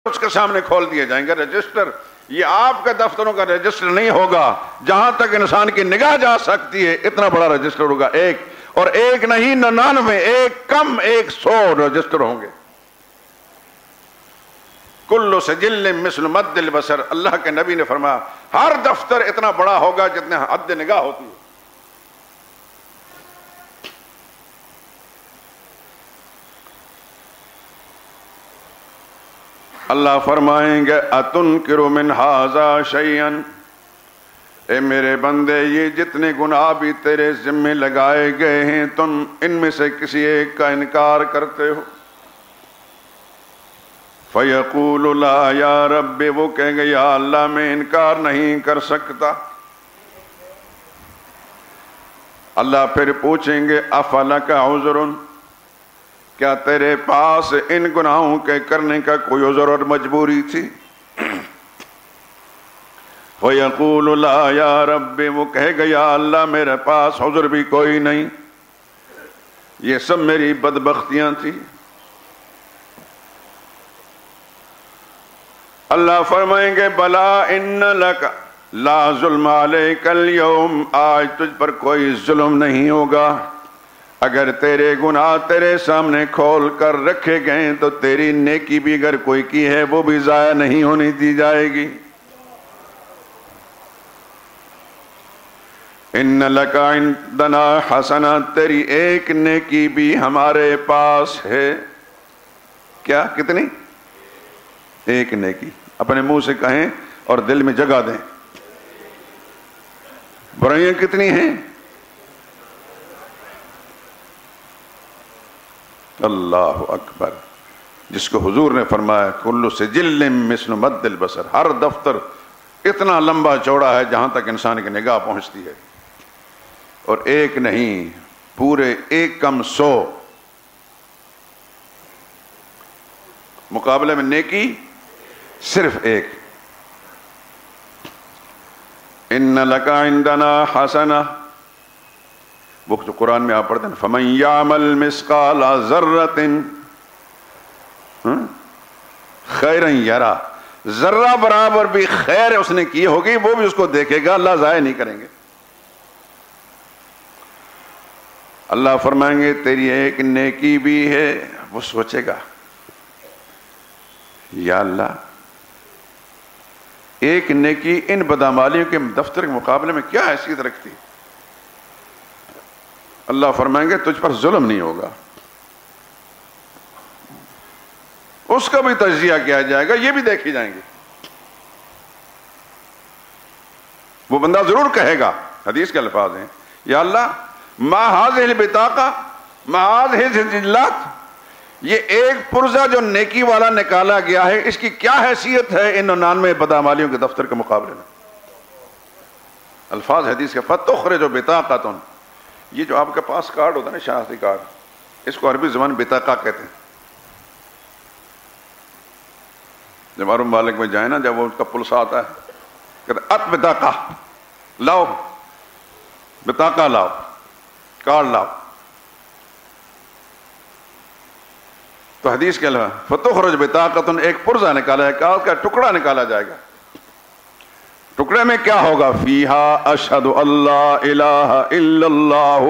اس کے سامنے کھول دیے جائیں گے رجسٹر. یہ آپ کے دفتروں کا رجسٹر نہیں ہوگا، جہاں تک انسان کی نگاہ جا سکتی ہے اتنا بڑا رجسٹر ہوگا. ایک اور ایک نہیں 99، ایک کم 100 رجسٹر ہوں گے. کل سجل مثل مد البصر. اللہ کے نبی نے فرمایا ہر دفتر اتنا بڑا ہوگا جتنا حد نگاہ ہوتی ہے. اللہ فرمائیں گے اتنکر من ھذا شیئا، اے میرے بندے یہ جتنے گناہ بھی تیرے ذمے لگائے گئے ہیں تم ان میں سے کسی ایک کا انکار کرتے ہو. فیقول لا یا رب، وہ کہیں گے یا اللہ میں انکار نہیں کر سکتا. اللہ پھر پوچھیں گے افلک عذر، کیا تیرے پاس ان گناہوں کے کرنے کا کوئی عذر اور مجبوری تھی؟ وَيَقُولُ لَا يَا رَبِّ، وہ کہے گا یا اللہ میرے پاس عذر بھی کوئی نہیں، یہ سب میری بدبختیاں تھی. اللہ فرمائیں گے بلا ان لک لا ظلم علیک اليوم، آج تجھ پر کوئی ظلم نہیں ہوگا. اگر تیرے گناہ تیرے سامنے کھول کر رکھے گئے تو تیری نیکی بھی اگر کوئی کی ہے وہ بھی ضائع نہیں ہونی دی جائے گی. ان لک عندنا حسنہ، تیری ایک نیکی بھی ہمارے پاس ہے. کیا؟ کتنی؟ ایک نیکی. اپنے منہ سے کہیں اور دل میں جگہ دیں. برائیاں کتنی ہیں؟ اللہ اکبر. جس کو حضور نے فرمایا کل سجل مثل مد البصر، ہر دفتر اتنا لمبا چوڑا ہے جہاں تک انسان کی نگاہ پہنچتی ہے. اور ایک نہیں، پورے 1 کم 100. مقابلے میں نیکی صرف ایک. ان لک عندنا حسنہ، وہ جو قرآن میں آپ پڑھتے ہیں فَمَن يَعْمَلْ مِثْقَالَ ذَرَّةٍ خَيْرًا يَرَى، ذرہ برابر بھی خیر اس نے کی ہوگی وہ بھی اس کو دیکھے گا، اللہ ضائع نہیں کریں گے. اللہ فرمائیں گے تیری ایک نیکی بھی ہے. وہ سوچے گا یا اللہ ایک نیکی ان بدعمالیوں کے دفتر کے مقابلے میں کیا حیثیت رکھتی. اللہ فرمائیں گے تجھ پر ظلم نہیں ہوگا. اس کا بھی تجزیہ کیا جائے گا، یہ بھی دیکھی جائیں گے. وہ بندہ ضرور کہے گا، حدیث کے الفاظ ہیں یا اللہ ما هذه البطاقہ ما هذه الجلات، یہ ایک پرزہ جو نیکی والا نکالا گیا ہے اس کی کیا حیثیت ہے ان 99 بدعمالیوں کے دفتر کے مقابلے میں. الفاظ حدیث کے فتخرج بطاقۃ، یہ جو آپ کے پاس کارڈ ہوتا ہے نا شناختی کارڈ، اس کو عربی زبان بطاقہ کہتے ہیں. جب عرب ممالک میں جائیں نا، جب وہ ان کا پلس آتا ہے کہتے ات بطاقہ، لاؤ بطاقہ، لاؤ کارڈ لاؤ. تو حدیث کے علاوہ فتخرج بطاقۃ، ایک پرزہ نکالا ہے، کارڈ کا ٹکڑا نکالا جائے گا. ٹکڑے میں کیا ہوگا؟ فیہا اشہد اللہ الہ الا اللہ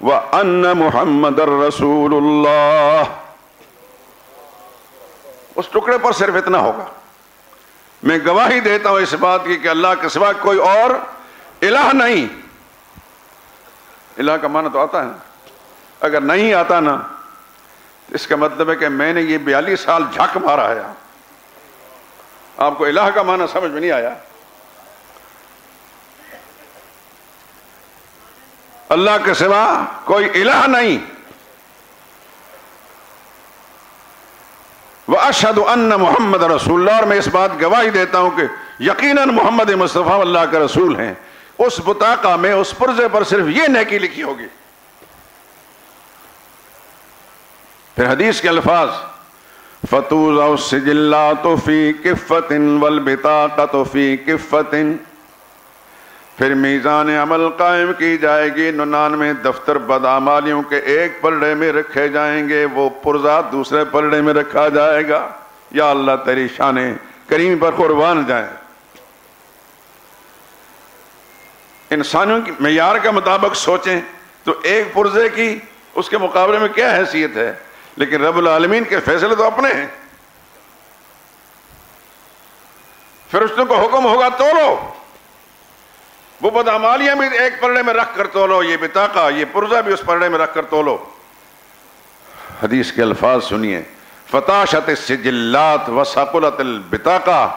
وان محمد الرسول اللہ. اس ٹکڑے پر صرف اتنا ہوگا میں گواہی دیتا ہوں اس بات کی کہ اللہ کے سوا کوئی اور الہ نہیں. الہ کا معنی تو آتا ہے، اگر نہیں آتا نا اس کا مطلب ہے کہ میں نے یہ 42 سال جھک مارا ہے. آپ کو الہ کا معنی سمجھ میں نہیں آیا؟ اللہ کے سوا کوئی الہ نہیں. وَأَشْهَدُ أَنَّ مُحَمَّدَ رَسُولُ اللَّهِ، اور میں اس بات گواہی دیتا ہوں کہ یقیناً محمد مصطفیٰ اللہ کے رسول ہیں. اس بطاقہ میں، اس پرزے پر صرف یہ نیکی لکھی ہوگی. پھر حدیث کے الفاظ فَتُوضَعُ السِّجِلَّاتُ فِي كِفَّةٍ وَالْبِطَاقَةُ فِي كِفَّةٍ، پھر میزان عمل قائم کی جائے گی. 99 دفتر بدعمالیوں کے ایک پلڑے میں رکھے جائیں گے، وہ پرزہ دوسرے پلڑے میں رکھا جائے گا. یا اللہ تیری شان کریم پر قربان جائیں۔ انسانوں کی معیار کے مطابق سوچیں تو ایک پرزے کی اس کے مقابلے میں کیا حیثیت ہے، لیکن رب العالمین کے فیصلے تو اپنے ہیں۔ فرشتوں کو حکم ہوگا تولو، وہ بدعمالیاں بھی ایک پلڑے میں رکھ کر تولو، یہ بطاقہ یہ پرزہ بھی اس پلڑے میں رکھ کر تولو۔ حدیث کے الفاظ سنیے، فتاشت السجلات وثقلت البطاقہ،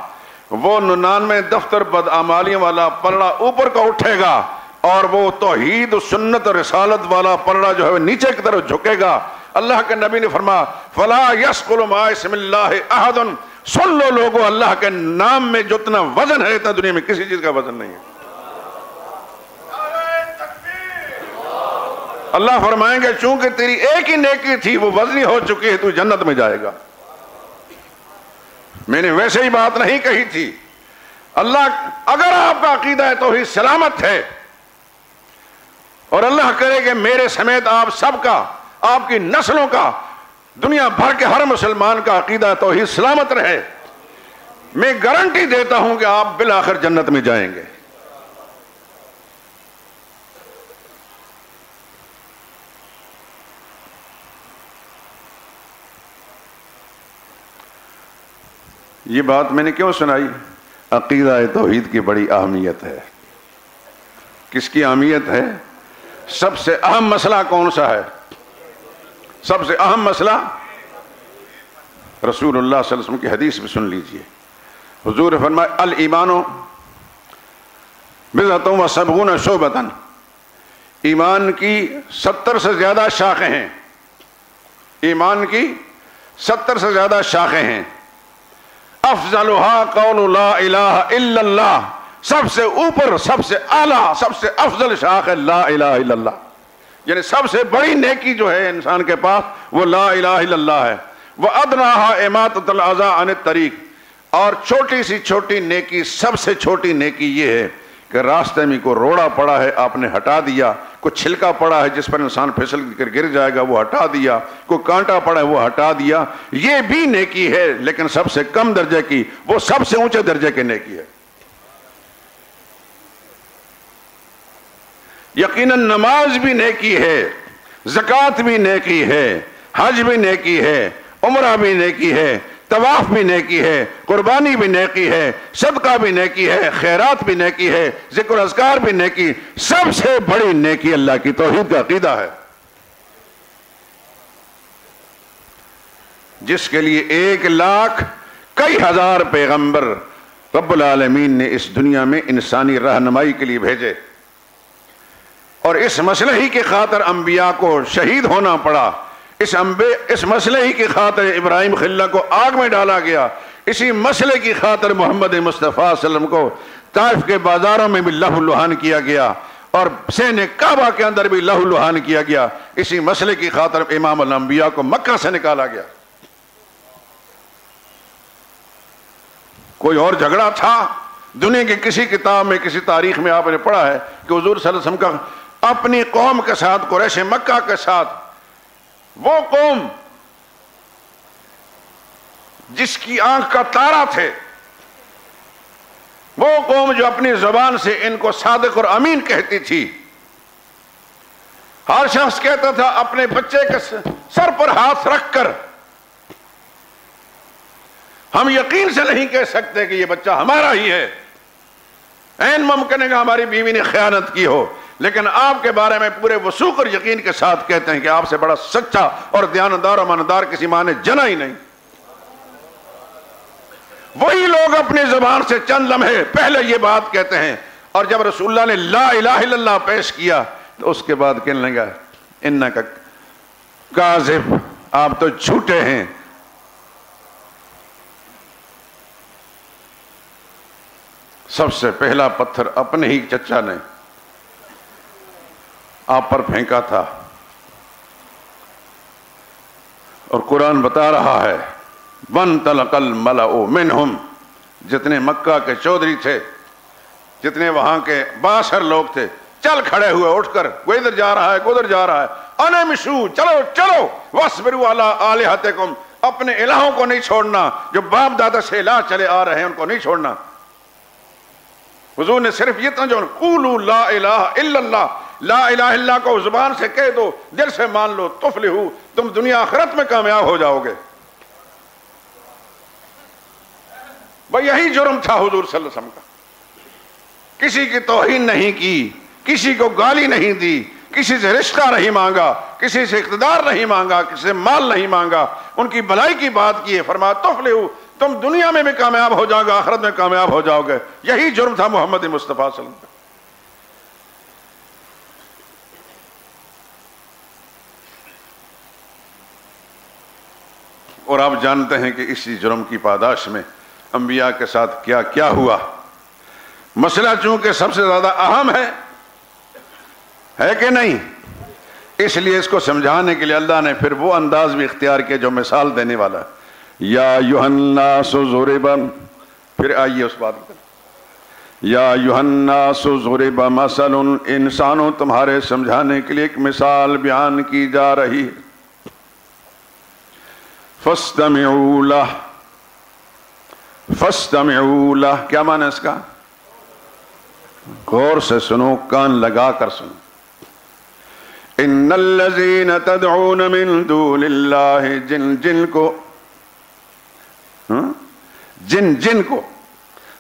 وہ 99 دفتر بدعمالیوں والا پلڑا اوپر کا اٹھے گا اور وہ توحید و سنت اور رسالت والا پلڑا جو ہے وہ نیچے کی طرف جھکے گا۔ اللہ کے نبی نے فرمایا فلا یثقل مع اسم اللہ احد، سن لو لوگو اللہ کے نام میں جتنا وزن ہے اتنا دنیا میں کسی چیز کا وزن نہیں ہے۔ اللہ فرمائیں گے چونکہ تیری ایک ہی نیکی تھی وہ وزنی ہو چکی ہے، تو جنت میں جائے گا، میں نے ویسے ہی بات نہیں کہی تھی۔ اللہ اگر آپ کا عقیدہ ہے توحید سلامت ہے، اور اللہ کرے کہ میرے سمیت آپ سب کا، آپ کی نسلوں کا، دنیا بھر کے ہر مسلمان کا عقیدہ توحید سلامت رہے، میں گارنٹی دیتا ہوں کہ آپ بالآخر جنت میں جائیں گے۔ یہ بات میں نے کیوں سنائی؟ عقیدہ توحید کی بڑی اہمیت ہے۔ کس کی اہمیت ہے؟ سب سے اہم مسئلہ کون سا ہے؟ سب سے اہم مسئلہ رسول اللہ صلی اللہ علیہ وسلم کی حدیث بھی سن لیجئے۔ حضور نے فرمایا الایمان بضعۃ و سبعون شعبۃ، ایمان کی 70 سے زیادہ شاخیں ہیں، ایمان کی 70 سے زیادہ شاخیں ہیں۔ افضلها قول لا الہ الا اللہ، سب سے اوپر، سب سے اعلیٰ، سب سے افضل شاخ ہے لا الہ الا اللہ، یعنی سب سے بڑی نیکی جو ہے انسان کے پاس وہ لا الہ الا اللہ ہے۔ وَأَدْنَاهَا إِمَاطَةُ الْأَذَىٰ عَنِ الطَّرِيقِ، اور چھوٹی سی چھوٹی نیکی، سب سے چھوٹی نیکی یہ ہے کہ راستے میں کوئی روڑا پڑا ہے آپ نے ہٹا دیا، کوئی چھلکا پڑا ہے جس پر انسان پھسل کر گر جائے گا وہ ہٹا دیا، کوئی کانٹا پڑا ہے وہ ہٹا دیا، یہ بھی نیکی ہے، لیکن سب سے کم درجے کی، وہ سب سے اونچے درجے کی نیکی ہے۔ یقیناً نماز بھی نیکی ہے، زکوٰۃ بھی نیکی ہے، حج بھی نیکی ہے، عمرہ بھی نیکی ہے، طواف بھی نیکی ہے، قربانی بھی نیکی ہے، صدقہ بھی نیکی ہے، خیرات بھی نیکی ہے، ذکر اذکار بھی نیکی، سب سے بڑی نیکی اللہ کی توحید کا عقیدہ ہے، جس کے لیے 1,00,000 کئی ہزار پیغمبر رب العالمین نے اس دنیا میں انسانی رہنمائی کے لیے بھیجے، اور اس مسئلے ہی کی خاطر انبیاء کو شہید ہونا پڑا، اس مسئلے ہی کی خاطر ابراہیم خلیل کو آگ میں ڈالا گیا، اسی مسئلے کی خاطر محمد مصطفیٰ صلی اللہ علیہ وسلم کو طائف کے بازاروں میں بھی لہو لہان کیا گیا، اور حسین کعبہ کے اندر بھی لہو لہان کیا گیا، اسی مسئلے کی خاطر امام الانبیاء کو مکہ سے نکالا گیا۔ کوئی اور جھگڑا تھا دنیا کی کسی کتاب میں، کسی تاریخ میں آپ نے پڑھا ہے کہ حضور صلی اللہ علیہ وسلم کا اپنی قوم کے ساتھ، قریش مکہ کے ساتھ، وہ قوم جس کی آنکھ کا تارا تھے، وہ قوم جو اپنی زبان سے ان کو صادق اور امین کہتی تھی، ہر شخص کہتا تھا اپنے بچے کے سر پر ہاتھ رکھ کر ہم یقین سے نہیں کہہ سکتے کہ یہ بچہ ہمارا ہی ہے، عین ممکن ہے کہ ہماری بیوی نے خیانت کی ہو، لیکن آپ کے بارے میں پورے وثوق اور یقین کے ساتھ کہتے ہیں کہ آپ سے بڑا سچا اور دیانتدار اور امانتدار کسی ماں نے جنا ہی نہیں۔ وہی لوگ اپنی زبان سے چند لمحے پہلے یہ بات کہتے ہیں، اور جب رسول اللہ نے لا الہ الا اللہ پیش کیا تو اس کے بعد کہنے لگا انک کاذب، آپ تو جھوٹے ہیں۔ سب سے پہلا پتھر اپنے ہی چچا نے آپ پر پھینکا تھا، اور قرآن بتا رہا ہے وَانْطَلَقَ الْمَلَأُ مِنْهُمْ، جتنے مکہ کے چودھری تھے، جتنے وہاں کے باصر لوگ تھے، چل کھڑے ہوئے اٹھ کر، کوئی ادھر جا رہا ہے کوئی ادھر جا رہا ہے، اَنِمْشُوا، چلو چلو، وَاصْبِرُوا عَلَىٰ آلِهَتِكُمْ، اپنے الہوں کو نہیں چھوڑنا، جو باپ دادا سے الہ چلے آ رہے ہیں ان کو نہیں چھوڑنا۔ حضور نے صرف یہ اتنا جو قولوا لا الہ الا اللہ، لا الہ الا اللہ کو زبان سے کہہ دو، دل سے مان لو، تفلحو، تم دنیا آخرت میں کامیاب ہو جاؤ گے۔ بھئی یہی جرم تھا حضور صلی اللہ علیہ وسلم کا، کسی کی توہین نہیں کی، کسی کو گالی نہیں دی، کسی سے رشتہ نہیں مانگا، کسی سے اقتدار نہیں مانگا، کسی سے مال نہیں مانگا، ان کی بھلائی کی بات کی ہے۔ فرمایا تفلحو، تم دنیا میں بھی کامیاب ہو جاؤ گے، آخرت میں کامیاب ہو جاؤ گے۔ یہی جرم تھا محمد مصطفیٰ صلی اللہ علیہ وسلم۔ اور آپ جانتے ہیں کہ اسی جرم کی پاداش میں انبیاء کے ساتھ کیا کیا ہوا۔ مسئلہ چونکہ سب سے زیادہ اہم ہے کہ نہیں، اس لیے اس کو سمجھانے کے لیے اللہ نے پھر وہ انداز بھی اختیار کیا جو مثال دینے والا ہے۔ یا ایھا الناس ضرب، پھر آئیے اس بات پر، یا ایھا الناس ضرب مثل، انسانوں تمہارے سمجھانے کے لیے ایک مثال بیان کی جا رہی ہے۔ فاستمعوا لہ، فاستمعوا لہ کیا معنی اس کا؟ غور سے سنو، کان لگا کر سنو۔ ان الذین تدعون من دون اللہ، جن کو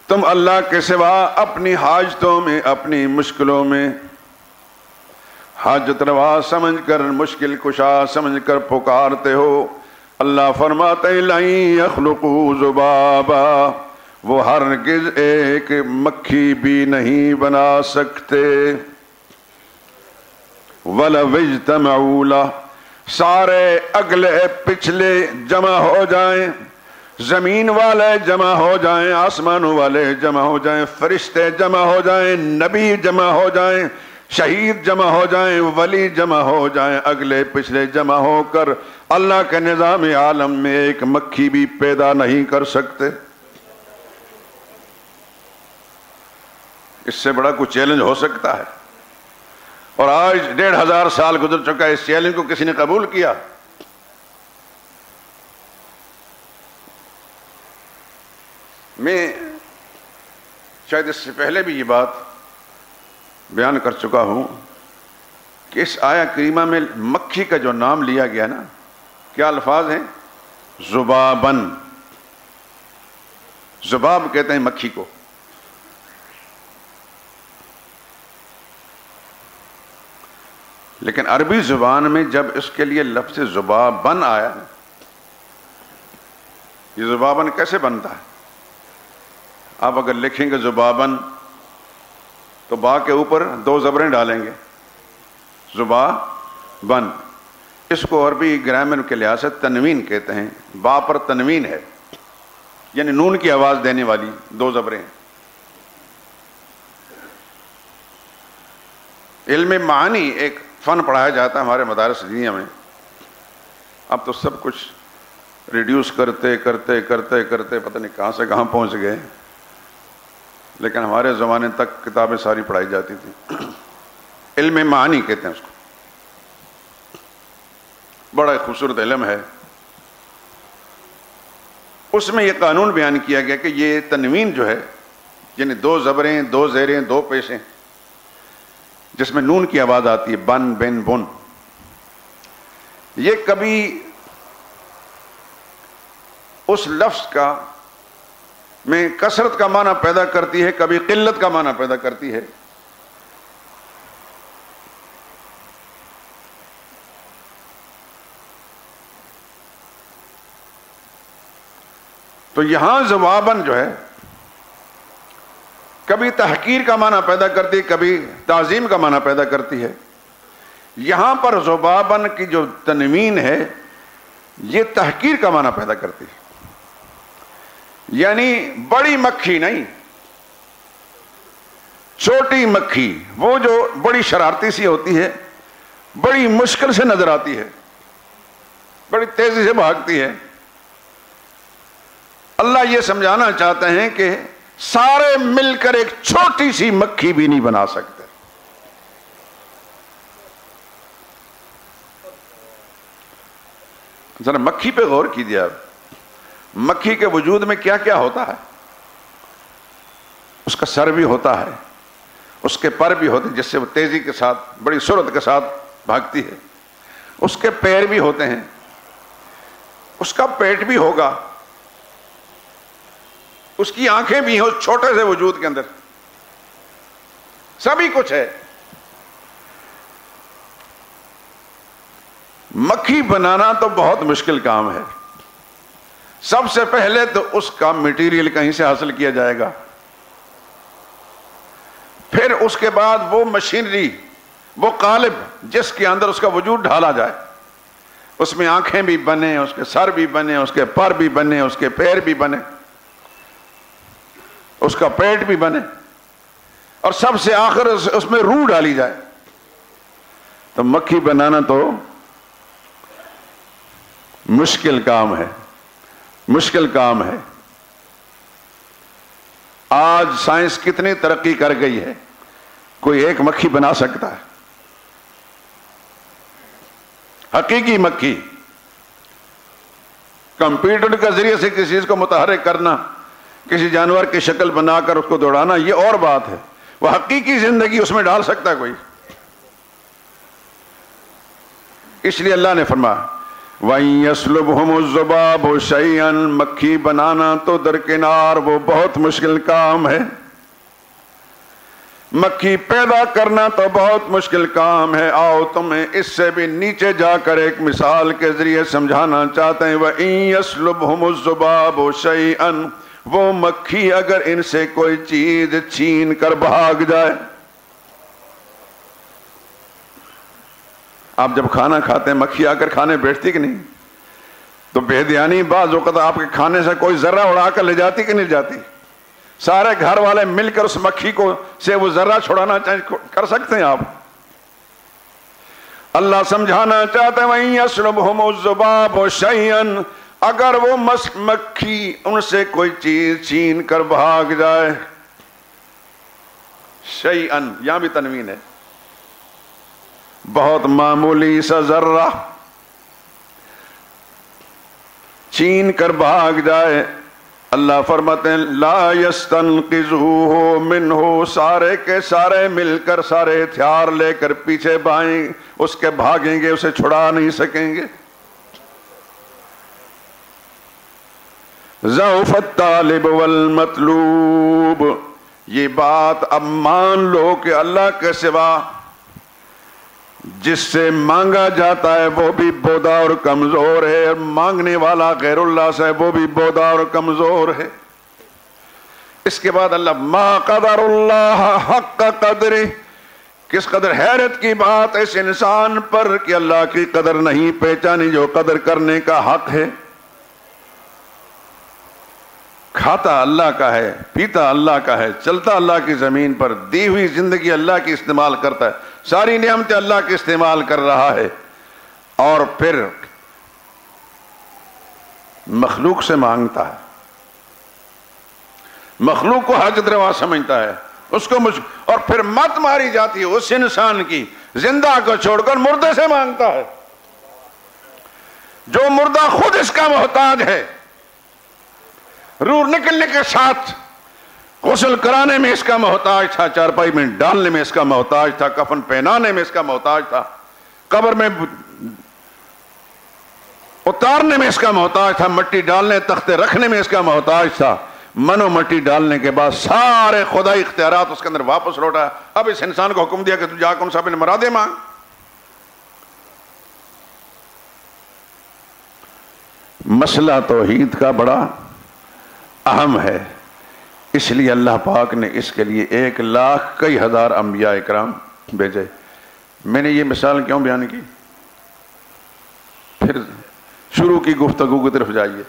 تم اللہ کے سوا اپنی حاجتوں میں، اپنی مشکلوں میں حاجت روا سمجھ کر، مشکل کشا سمجھ کر پکارتے ہو، اللہ فرماتے ہیں لن یخلقوا ذبابا، وہ ہرگز ایک مکھی بھی نہیں بنا سکتے۔ وَلَوِ اجْتَمَعُوا لَهُ، سارے اگلے پچھلے جمع ہو جائیں، زمین والے جمع ہو جائیں، آسمانوں والے جمع ہو جائیں، فرشتے جمع ہو جائیں، نبی جمع ہو جائیں، شہید جمع ہو جائیں، ولی جمع ہو جائیں، اگلے پچھلے جمع ہو کر اللہ کے نظام عالم میں ایک مکھی بھی پیدا نہیں کر سکتے۔ اس سے بڑا کوئی چیلنج ہو سکتا ہے؟ اور آج 1500 سال گزر چکا ہے، اس چیلنج کو کسی نے قبول کیا؟ میں شاید اس سے پہلے بھی یہ بات بیان کر چکا ہوں کہ اس آیہ کریمہ میں مکھی کا جو نام لیا گیا نا، کیا الفاظ ہیں؟ ذبابن، ذباب کہتے ہیں مکھی کو۔ لیکن عربی زبان میں جب اس کے لیے لفظ ذبابن آیا، یہ ذبابن کیسے بنتا ہے؟ آپ اگر لکھیں گے ذبابن تو با کے اوپر 2 زبریں ڈالیں گے، ذبابن۔ اس کو عربی گرامر کے لحاظ سے تنوین کہتے ہیں، با پر تنوین ہے، یعنی نون کی آواز دینے والی 2 زبریں۔ علم معانی ایک فن پڑھایا جاتا ہے ہمارے مدارس دینیا میں، اب تو سب کچھ ریڈیوس کرتے کرتے کرتے کرتے پتہ نہیں کہاں سے کہاں پہنچ گئے، لیکن ہمارے زمانے تک کتابیں ساری پڑھائی جاتی تھی۔ علم معانی کہتے ہیں اس کو، بڑا خوبصورت علم ہے۔ اس میں یہ قانون بیان کیا گیا کہ یہ تنوین جو ہے، یعنی 2 زبریں، 2 زیریں، 2 پیشیں، جس میں نون کی آواز آتی ہے، بن، بن، بن، یہ کبھی اس لفظ کا میں کثرت کا معنی پیدا کرتی ہے، کبھی قلت کا معنی پیدا کرتی ہے۔ تو یہاں ذبابن جو ہے کبھی تحقیر کا معنی پیدا کرتی ہے، کبھی تعظیم کا معنی پیدا کرتی ہے۔ یہاں پر ذبابن کی جو تنوین ہے یہ تحقیر کا معنی پیدا کرتی ہے، یعنی بڑی مکھی نہیں، چھوٹی مکھی، وہ جو بڑی شرارتی سی ہوتی ہے، بڑی مشکل سے نظر آتی ہے، بڑی تیزی سے بھاگتی ہے۔ اللہ یہ سمجھانا چاہتے ہیں کہ سارے مل کر ایک چھوٹی سی مکھی بھی نہیں بنا سکتے۔ ذرا مکھی پہ غور کیجیے آپ. مکھی کے وجود میں کیا کیا ہوتا ہے؟ اس کا سر بھی ہوتا ہے، اس کے پر بھی ہوتے ہیں جس سے وہ تیزی کے ساتھ بڑی سرعت کے ساتھ بھاگتی ہے، اس کے پیر بھی ہوتے ہیں، اس کا پیٹ بھی ہوگا، اس کی آنکھیں بھی ہیں اس چھوٹے سے وجود کے اندر، سبھی کچھ ہے. مکھی بنانا تو بہت مشکل کام ہے. سب سے پہلے تو اس کا مٹیریل کہیں سے حاصل کیا جائے گا، پھر اس کے بعد وہ مشینری، وہ قالب جس کے اندر اس کا وجود ڈھالا جائے، اس میں آنکھیں بھی بنے، اس کے سر بھی بنے، اس کے پر بھی بنے، اس کے پیر بھی بنے، اس کا پیٹ بھی بنے، اور سب سے آخر اس میں روح ڈالی جائے. تو مکھی بنانا تو مشکل کام ہے، مشکل کام ہے. آج سائنس کتنی ترقی کر گئی ہے، کوئی ایک مکھی بنا سکتا ہے، حقیقی مکھی. کمپیوٹر کے ذریعے سے کسی چیز کو متحرک کرنا، کسی جانور کی شکل بنا کر اس کو دوڑانا، یہ اور بات ہے. وہ حقیقی زندگی اس میں ڈال سکتا ہے کوئی. اس لیے اللہ نے فرمایا وَإِن يَسْلُبْهُمُ الذُّبَابُ شَيْئًا، مکھی بنانا تو درکنار وہ بہت مشکل کام ہے. مکھی پیدا کرنا تو بہت مشکل کام ہے. آؤ تمہیں اس سے بھی نیچے جا کر ایک مثال کے ذریعے سمجھانا چاہتے ہیں. وَإِن يَسْلُبْهُمُ الذُّبَابُ شَيْئًا، وہ مکھی اگر ان سے کوئی چیز چھین کر بھاگ جائے. آپ جب کھانا کھاتے ہیں مکھی آ کر کھانے بیٹھتی کہ نہیں؟ تو بے دھیانی بعض اوقات آپ کے کھانے سے کوئی ذرہ اڑا کر لے جاتی کہ نہیں جاتی؟ سارے گھر والے مل کر اس مکھی کو سے وہ ذرہ چھڑانا کر سکتے ہیں آپ؟ اللہ سمجھانا چاہتے ہیں وَإِن يَسْلُبْهُمُ الذُّبَابُ شَيْئًا، اگر وہ مکھی ان سے کوئی چیز چھین کر بھاگ جائے. شیئن یہاں بھی تنوین ہے، بہت معمولی سا ذرہ چھین کر بھاگ جائے. اللہ فرماتے ہیں لا يستنقذوه منه، سارے کے سارے مل کر سارے ہتھیار لے کر پیچھے بائیں اس کے بھاگیں گے، اسے چھڑا نہیں سکیں گے. ضعف الطالب والمطلوب، یہ بات اب مان لو کہ اللہ کے سوا جس سے مانگا جاتا ہے وہ بھی بودا اور کمزور ہے، اور مانگنے والا غیر اللہ سے وہ بھی بودا اور کمزور ہے. اس کے بعد اللہ ما قدر اللہ حق قدرہ، کس قدر حیرت کی بات اس انسان پر کہ اللہ کی قدر نہیں پہچانی جو قدر کرنے کا حق ہے. کھاتا اللہ کا ہے، پیتا اللہ کا ہے، چلتا اللہ کی زمین پر، دی ہوئی زندگی اللہ کی استعمال کرتا ہے، ساری نعمتیں اللہ کی استعمال کر رہا ہے، اور پھر مخلوق سے مانگتا ہے، مخلوق کو حاجت روا سمجھتا ہے، اس کو اور پھر مت ماری جاتی ہے اس انسان کی زندہ کو چھوڑ کر مردے سے مانگتا ہے، جو مردہ خود اس کا محتاج ہے. روح نکلنے کے ساتھ غسل کرانے میں اس کا محتاج تھا، چارپائی میں ڈالنے میں اس کا محتاج تھا، کفن پہنانے میں اس کا محتاج تھا، قبر میں اتارنے میں اس کا محتاج تھا، مٹی ڈالنے تختے رکھنے میں اس کا محتاج تھا. منو مٹی ڈالنے کے بعد سارے خدائی اختیارات اس کے اندر واپس لوٹا. اب اس انسان کو حکم دیا کہ تو جا کر ان سے اپنے مرادیں مانگ. مسئلہ توحید کا بڑا اہم ہے، اس لیے اللہ پاک نے اس کے لیے 1,00,000 کئی ہزار انبیاء اکرام بھیجے. میں نے یہ مثال کیوں بیان کی؟ پھر شروع کی گفتگو کی طرف جائیے.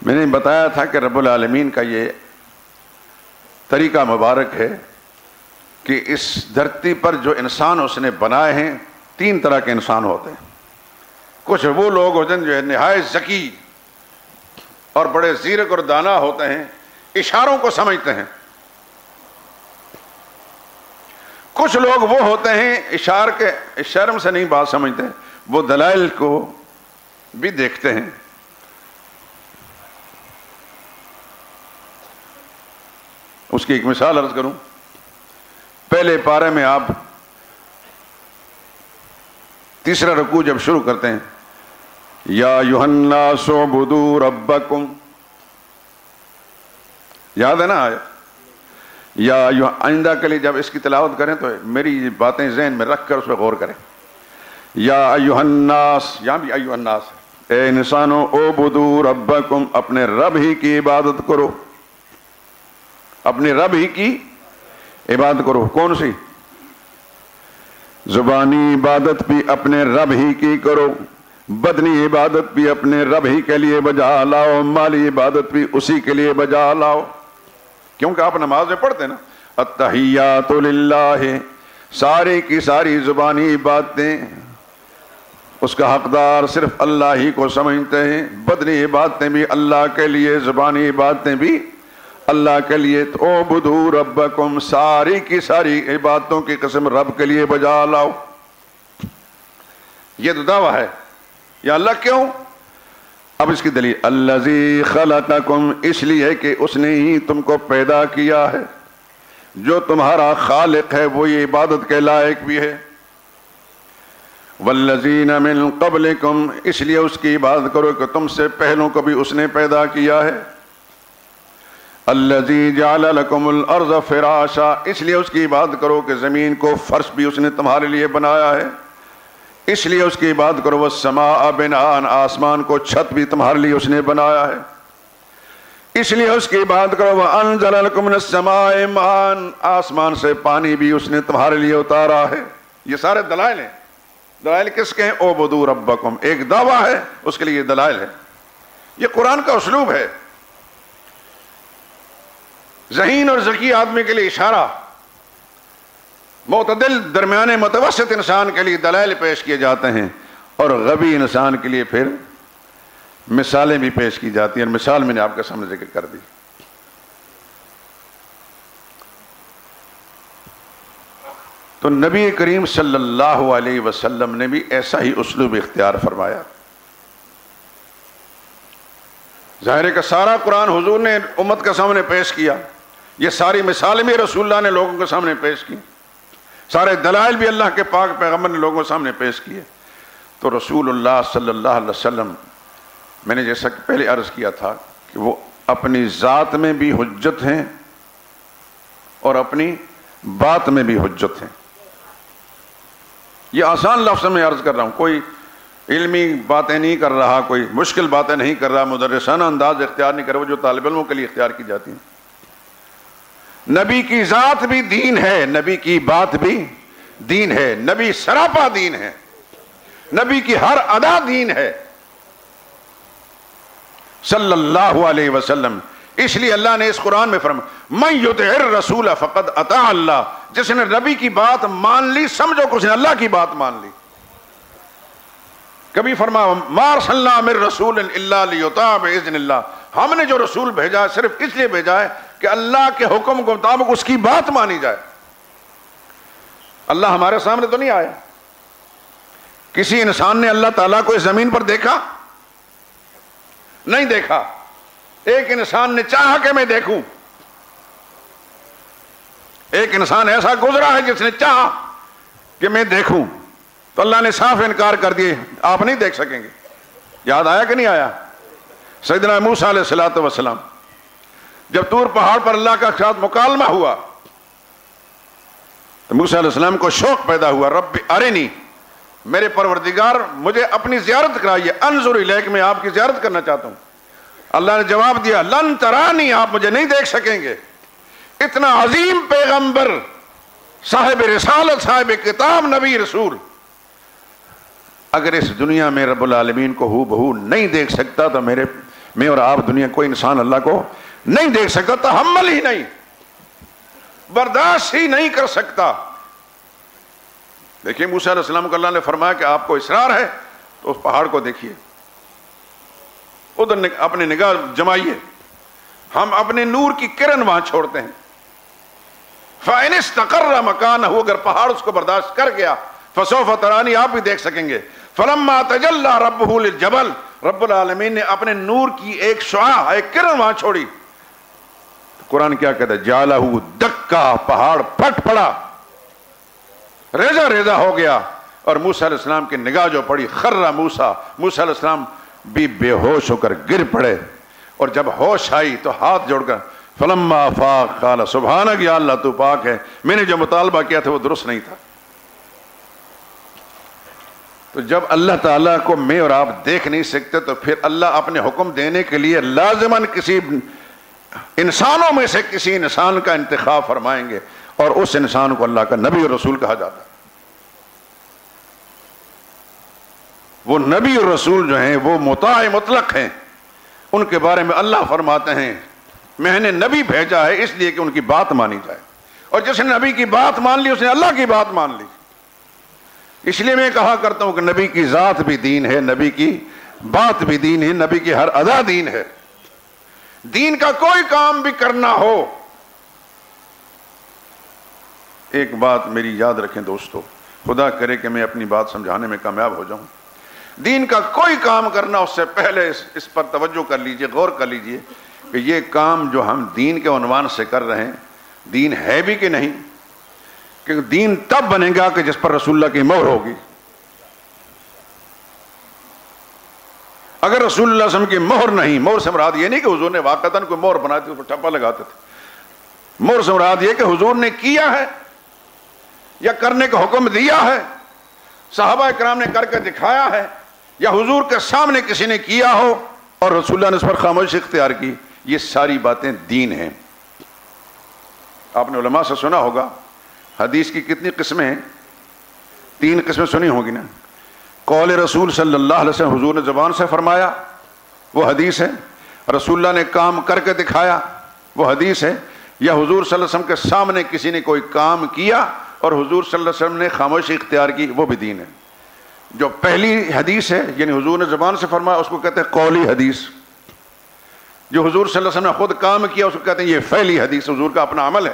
میں نے بتایا تھا کہ رب العالمین کا یہ طریقہ مبارک ہے کہ اس دھرتی پر جو انسان اس نے بنائے ہیں 3 طرح کے انسان ہوتے ہیں. کچھ وہ لوگ ہوتے ہیں جو نہایت ذکی اور بڑے زیرک اور دانا ہوتے ہیں، اشاروں کو سمجھتے ہیں. کچھ لوگ وہ ہوتے ہیں اشارم سے نہیں بات سمجھتے، وہ دلائل کو بھی دیکھتے ہیں. اس کی ایک مثال عرض کروں. پہلے پارے میں آپ تیسرا رکوع جب شروع کرتے ہیں، یا ایھا الناس اعبدوا ربکم، یاد ہے نا آیا؟ یا آئندہ کے لیے جب اس کی تلاوت کریں تو میری باتیں ذہن میں رکھ کر اس پہ غور کریں. یا ایھا الناس، یہاں بھی ایھا الناس، اے انسانوں، اعبدوا ربکم، اپنے رب ہی کی عبادت کرو، اپنے رب ہی کی عبادت کرو. کون سی؟ زبانی عبادت بھی اپنے رب ہی کی کرو، بدنی عبادت بھی اپنے رب ہی کے لیے بجا لاؤ، مالی عبادت بھی اسی کے لیے بجا لاؤ. کیونکہ آپ نماز میں پڑھتے ہیں نا، التحیات للہ، ساری کی ساری زبانی عبادتیں اس کا حقدار صرف اللہ ہی کو سمجھتے ہیں. بدنی عبادتیں بھی اللہ کے لیے، زبانی عبادتیں بھی اللہ کے لیے. تو اعبدوا ربکم، ساری کی ساری عبادتوں کی قسم رب کے لیے بجا لاؤ. یہ تو دعویٰ ہے. یا اللہ کیوں؟ اب اس کی دلیل، الذی خلقکم، اس لیے کہ اس نے ہی تم کو پیدا کیا ہے. جو تمہارا خالق ہے وہ یہ عبادت کے لائق بھی ہے. والذین من قبلکم، اس لیے اس کی عبادت کرو کہ تم سے پہلوں کو بھی اس نے پیدا کیا ہے. الذی جعل لکم الارض فراشا، اس لیے اس کی عبادت کرو کہ زمین کو فرش بھی اس نے تمہارے لیے بنایا ہے. اس لیے اس کی عبادت کرو. والسماء بناء، آسمان کو چھت بھی تمہارے لیے اس نے بنایا ہے. اس لیے اس کی عبادت کرو. وانزل لکم من السماء ماء، آسمان سے پانی بھی اس نے تمہارے لیے اتارا ہے. یہ سارے دلائل ہیں. دلائل کس کے ہیں؟ اعبدوا ربکم. ایک دعویٰ ہے، اس کے لیے یہ دلائل ہے. یہ قرآن کا اسلوب ہے. ذہین اور ذکی آدمی کے لیے اشارہ، معتدل درمیانے متوسط انسان کے لیے دلائل پیش کیے جاتے ہیں، اور غبی انسان کے لیے پھر مثالیں بھی پیش کی جاتی ہیں. اور مثال میں نے آپ کے سامنے ذکر کر دی. تو نبی کریم صلی اللہ علیہ وسلم نے بھی ایسا ہی اسلوب اختیار فرمایا. ظاہر ہے کہ سارا قرآن حضور نے امت کے سامنے پیش کیا. یہ ساری مثالیں بھی رسول اللہ نے لوگوں کے سامنے پیش کی. سارے دلائل بھی اللہ کے پاک پیغمبر نے لوگوں کے سامنے پیش کیے. تو رسول اللہ صلی اللہ علیہ وسلم، میں نے جیسا کہ پہلے عرض کیا تھا کہ وہ اپنی ذات میں بھی حجت ہیں اور اپنی بات میں بھی حجت ہیں. یہ آسان لفظ میں عرض کر رہا ہوں، کوئی علمی باتیں نہیں کر رہا، کوئی مشکل باتیں نہیں کر رہا، مدرسانہ انداز اختیار نہیں کر رہا، وہ جو طالب علموں کے لیے اختیار کی جاتی ہیں. نبی کی ذات بھی دین ہے، نبی کی بات بھی دین ہے، نبی سراپا دین ہے، نبی کی ہر ادا دین ہے صلی اللہ علیہ وسلم. اس لیے اللہ نے اس قرآن میں فرمایا من یطع الرسول فقد اطاع اللہ. جس نے نبی کی بات مان لی، سمجھو کہ اس نے اللہ کی بات مان لی. کبھی فرمایا ما ارسلنا من رسول الا لیطاع باذن اللہ، ہم نے جو رسول بھیجا ہے صرف اس لیے بھیجا ہے کہ اللہ کے حکم کے مطابق اس کی بات مانی جائے. اللہ ہمارے سامنے تو نہیں آیا. کسی انسان نے اللہ تعالیٰ کو اس زمین پر دیکھا؟ نہیں دیکھا. ایک انسان نے چاہا کہ میں دیکھوں. ایک انسان ایسا گزرا ہے جس نے چاہا کہ میں دیکھوں، تو اللہ نے صاف انکار کر دیے، آپ نہیں دیکھ سکیں گے. یاد آیا کہ نہیں آیا؟ سیدنا موسیٰ علیہ الصلوۃ والسلام جب طور پہاڑ پر اللہ کا ساتھ مکالمہ ہوا تو موسیٰ علیہ السلام کو شوق پیدا ہوا، رب ارنی، میرے پروردگار مجھے اپنی زیارت کرائیے، انظر الیک، میں آپ کی زیارت کرنا چاہتا ہوں. اللہ نے جواب دیا لن ترانی، آپ مجھے نہیں دیکھ سکیں گے. اتنا عظیم پیغمبر، صاحب رسالت، صاحب کتاب، نبی رسول، اگر اس دنیا میں رب العالمین کو ہو بہو نہیں دیکھ سکتا تو میں اور آپ دنیا کوئی انسان اللہ کو نہیں دیکھ سکتا، تحمل ہی نہیں، برداشت ہی نہیں کر سکتا. دیکھیے موسیٰ علیہ السلام کو اللہ نے فرمایا کہ آپ کو اصرار ہے تو اس پہاڑ کو دیکھیے، ادھر اپنی نگاہ جمائیے، ہم اپنے نور کی کرن وہاں چھوڑتے ہیں. فَإِنِ اسْتَقَرَّ مَكَانَهُ، اگر پہاڑ اس کو برداشت کر گیا فسوف ترانی، آپ بھی دیکھ سکیں گے. فلما تجلی ربہ للجبل، رب العالمین نے اپنے نور کی ایک شعاع، ایک کرن وہاں چھوڑی. قرآن کیا کہتا ہے؟ جعلہ دکا، پہاڑ پھٹ پڑا، ریزہ ریزہ ہو گیا. اور موسیٰ علیہ السلام کی نگاہ جو پڑی، خر موسیٰ، موسیٰ علیہ السلام بھی بے ہوش ہو کر گر پڑے. اور جب ہوش آئی تو ہاتھ جوڑ کر فلما افاق قال سبحانک، یا اللہ تو پاک ہے، میں نے جو مطالبہ کیا تھا وہ درست نہیں تھا. تو جب اللہ تعالیٰ کو میں اور آپ دیکھ نہیں سکتے تو پھر اللہ اپنے حکم دینے کے لیے لازماً کسی انسانوں میں سے کسی انسان کا انتخاب فرمائیں گے، اور اس انسان کو اللہ کا نبی اور رسول کہا جاتا ہے. وہ نبی اور رسول جو ہیں وہ مطاع مطلق ہیں. ان کے بارے میں اللہ فرماتے ہیں میں نے نبی بھیجا ہے اس لیے کہ ان کی بات مانی جائے، اور جس نے نبی کی بات مان لی اس نے اللہ کی بات مان لی. اس لیے میں کہا کرتا ہوں کہ نبی کی ذات بھی دین ہے، نبی کی بات بھی دین ہے، نبی کی ہر ادا دین ہے. دین کا کوئی کام بھی کرنا ہو، ایک بات میری یاد رکھیں دوستو، خدا کرے کہ میں اپنی بات سمجھانے میں کامیاب ہو جاؤں. دین کا کوئی کام کرنا اس سے پہلے اس پر توجہ کر لیجئے، غور کر لیجئے کہ یہ کام جو ہم دین کے عنوان سے کر رہے ہیں دین ہے بھی کہ نہیں. کہ دین تب بنے گا کہ جس پر رسول اللہ کی مہر ہوگی. اگر رسول اللہ صلی اللہ علیہ وسلم کی مہر نہیں، مہر سے مراد یہ نہیں کہ حضور نے واقعتاً کوئی مہر بنائی تھی اس پر ٹھپا لگاتے تھے. مہر سے مراد یہ کہ حضور نے کیا ہے یا کرنے کا حکم دیا ہے، صحابہ اکرام نے کر کے دکھایا ہے، یا حضور کے سامنے کسی نے کیا ہو اور رسول اللہ نے اس پر خاموشی اختیار کی، یہ ساری باتیں دین ہیں. آپ نے علماء سے سنا ہوگا حدیث کی کتنی قسمیں ہیں؟ 3 قسمیں سنی ہوگی نا. قول رسول صلی اللہ علیہ وسلم، حضور نے زبان سے فرمایا، وہ حدیث ہے. رسول اللہ نے کام کر کے دکھایا، وہ حدیث ہے. یا حضور صلی اللہ علیہ وسلم کے سامنے کسی نے کوئی کام کیا اور حضور صلی اللہ علیہ وسلم نے خاموشی اختیار کی، وہ بھی دین ہے. جو پہلی حدیث ہے یعنی حضور نے زبان سے فرمایا اس کو کہتے ہیں قولی حدیث. جو حضور صلی اللہ علیہ وسلم نے خود کام کیا اس کو کہتے ہیں یہ فعلی حدیث، حضور کا اپنا عمل ہے.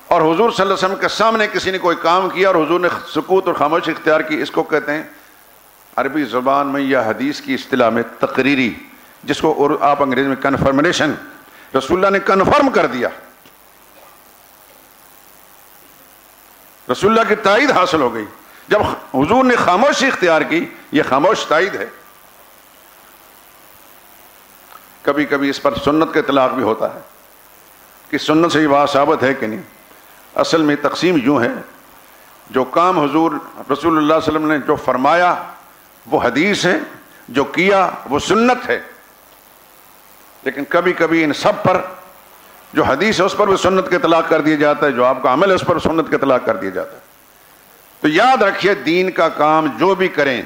اور حضور صلی اللہ علیہ وسلم کے سامنے کسی نے کوئی کام کیا اور حضور نے سکوت اور خاموشی اختیار کی، اس کو کہتے ہیں عربی زبان میں یا حدیث کی اصطلاح میں تقریری، جس کو اور آپ انگریزی میں کنفرمیشن. رسول اللہ نے کنفرم کر دیا، رسول اللہ کی تائید حاصل ہو گئی. جب حضور نے خاموشی اختیار کی، یہ خاموش تائید ہے. کبھی کبھی اس پر سنت کا اطلاق بھی ہوتا ہے کہ سنت سے یہ بات ثابت ہے کہ نہیں. اصل میں تقسیم یوں ہے، جو کام حضور رسول اللہ صلی اللہ علیہ وسلم نے جو فرمایا وہ حدیث ہے، جو کیا وہ سنت ہے. لیکن کبھی کبھی ان سب پر جو حدیث ہے اس پر بھی سنت کا اطلاق کر دیا جاتا ہے، جو آپ کا عمل ہے اس پر سنت کا اطلاق کر دیا جاتا ہے. تو یاد رکھیے دین کا کام جو بھی کریں،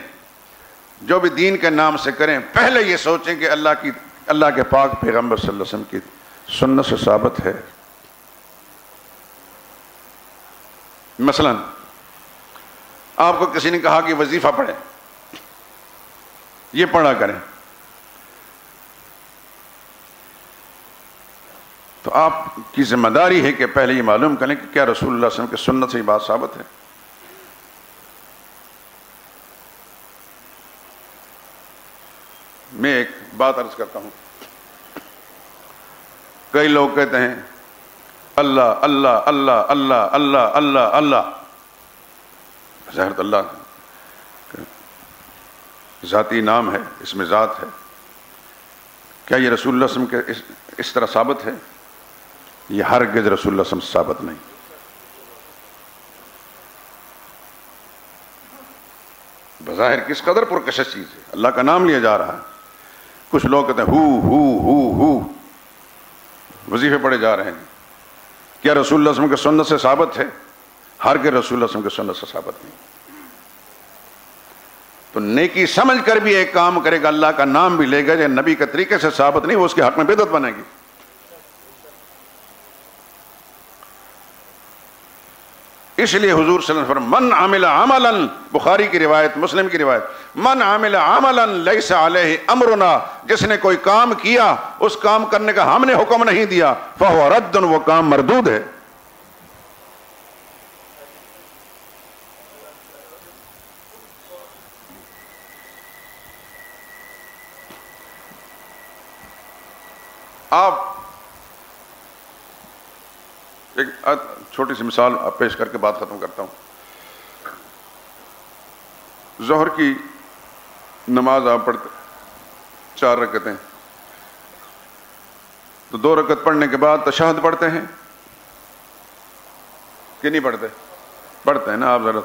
جو بھی دین کے نام سے کریں، پہلے یہ سوچیں کہ اللہ کے پاک پیغمبر صلی اللہ علیہ وسلم کی سنت سے ثابت ہے. مثلا آپ کو کسی نے کہا کہ وظیفہ پڑھیں، یہ پڑھا کریں، تو آپ کی ذمہ داری ہے کہ پہلے یہ معلوم کریں کہ کیا رسول اللہ صلی اللہ علیہ وسلم کی سنت سے یہ بات ثابت ہے. میں ایک بات عرض کرتا ہوں. کئی لوگ کہتے ہیں اللہ اللہ اللہ اللہ اللہ اللہ اللہ. ظاہر اللہ ذاتی نام ہے، اس میں ذات ہے. کیا یہ رسول اللہ صلی اللہ علیہ وسلم کے اس طرح ثابت ہے؟ یہ ہرگز رسول اللہ صلی اللہ علیہ وسلم سے ثابت نہیں. بظاہر کس قدر پرکشش چیز ہے، اللہ کا نام لیا جا رہا ہے. کچھ لوگ کہتے ہیں ہو وظیفے پڑھے جا رہے ہیں. کیا رسول اللہ صلی اللہ علیہ وسلم کے سنت سے ثابت ہے؟ ہرگز رسول اللہ صلی اللہ علیہ وسلم کے سنت سے ثابت نہیں. تو نیکی سمجھ کر بھی ایک کام کرے گا، اللہ کا نام بھی لے گا، جو نبی کے طریقے سے ثابت نہیں، وہ اس کے حق میں بدعت بنے گی. اس لیے حضور صلی اللہ علیہ وسلم من عمل عملا، بخاری کی روایت، مسلم کی روایت، من عمل عملا لیس علیہ امرنا، جس نے کوئی کام کیا اس کام کرنے کا ہم نے حکم نہیں دیا، فہو رد، وہ کام مردود ہے. آپ ایک چھوٹی سی مثال پیش کر کے بات ختم کرتا ہوں. ظہر کی نماز آپ پڑھتے 4 رکعتیں، تو 2 رکعت پڑھنے کے بعد تشہد پڑھتے ہیں کہ نہیں پڑھتے؟ پڑھتے ہیں نا. آپ ذرا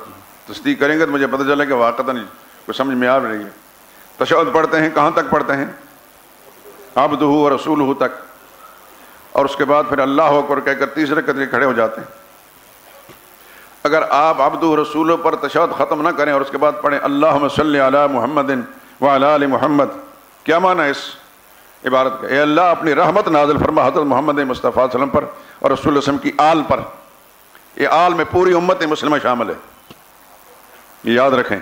تصدیق کریں گے تو مجھے پتہ چلے کہ واقعتاً کوئی سمجھ میں آ رہی ہے. تشہد پڑھتے ہیں، کہاں تک پڑھتے ہیں؟ عبدہ و رسولہ تک. اور اس کے بعد پھر اللہ اکبر کہہ کر 30 رکعت کے کھڑے ہو جاتے ہیں. اگر آپ عبدہ و رسولہ پر تشہد ختم نہ کریں اور اس کے بعد پڑھیں اللہم صلی علی محمد وعلی آل محمد، کیا معنی ہے اس عبارت کا؟ اے اللہ اپنی رحمت نازل فرما حضرت محمد مصطفیٰ صلی اللہ علیہ وسلم پر اور رسول اللہ علیہ وسلم کی آل پر. یہ آل میں پوری امت مسلمہ شامل ہے، یہ یاد رکھیں،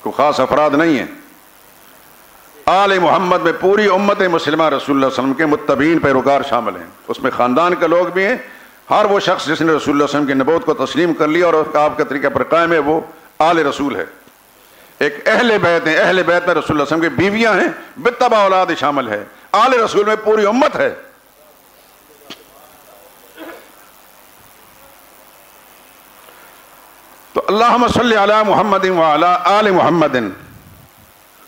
کوئی خاص افراد نہیں ہیں. آل محمد میں پوری امت مسلمہ رسول اللہ صلی اللہ علیہ وسلم کے متبعین پیروکار شامل ہیں. اس میں خاندان کے لوگ بھی ہیں. ہر وہ شخص جس نے رسول اللہ صلی اللہ علیہ وسلم کی نبوت کو تسلیم کر لیا اور آپ کے طریقہ پر قائم ہے، وہ آل رسول ہے. ایک اہل بیت ہیں، اہل بیت میں رسول اللہ صلی اللہ علیہ وسلم کی بیویاں ہیں، بالتبع اولاد شامل ہے. آل رسول میں پوری امت ہے. تو اللہم صلی علی محمد وعلی آل محمد،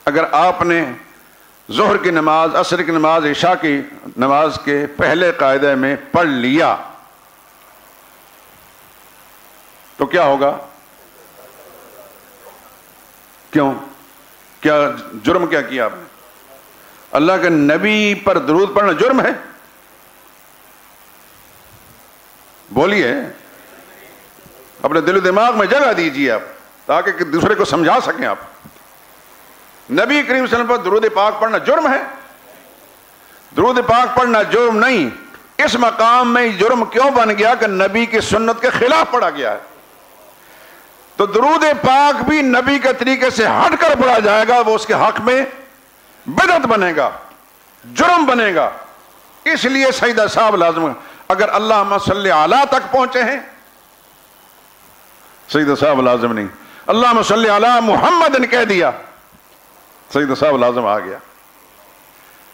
اگر آپ نے ظہر کی نماز، عصر کی نماز، عشاء کی نماز کے پہلے قاعدے میں پڑھ لیا تو کیا ہوگا؟ کیوں؟ کیا جرم کیا کیا آپ نے؟ اللہ کے نبی پر درود پڑھنا جرم ہے؟ بولیے، اپنے دل و دماغ میں جگہ دیجیے آپ تاکہ دوسرے کو سمجھا سکیں. آپ نبی کریم صلی اللہ علیہ وسلم پر درود پاک پڑھنا جرم ہے؟ درود پاک پڑھنا جرم نہیں. اس مقام میں جرم کیوں بن گیا کہ نبی کی سنت کے خلاف پڑھا گیا ہے. تو درود پاک بھی نبی کے طریقے سے ہٹ کر پڑھا جائے گا، وہ اس کے حق میں بدعت بنے گا، جرم بنے گا. اس لیے سجدہ صاحب لازم ہے. اگر اللہم صلی علی تک پہنچے ہیں سجدہ صاحب لازم نہیں. اللہم صلی علی محمد نے کہہ دیا، سجدہ صاحب لازم آ گیا.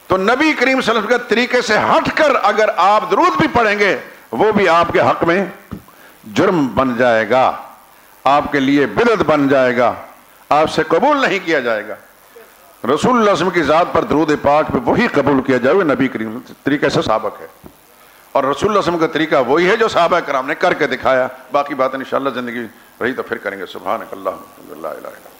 تو نبی کریم صلی اللہ علیہ وسلم کے طریقے سے ہٹ کر اگر آپ درود بھی پڑھیں گے وہ بھی آپ کے حق میں جرم بن جائے گا، آپ کے لیے بدعت بن جائے گا، آپ سے قبول نہیں کیا جائے گا. رسول اللہ صلی اللہ علیہ وسلم کی ذات پر درود پاک پہ وہی قبول کیا جائے وہ نبی کریم طریقے سے سابق ہے، اور رسول اللہ صلی اللہ علیہ وسلم کا طریقہ وہی ہے جو صحابہ کرام نے کر کے دکھایا. باقی بات انشاءاللہ زندگی رہی تو پھر کریں گے. سبحانک اللہم لا الہ الا انت.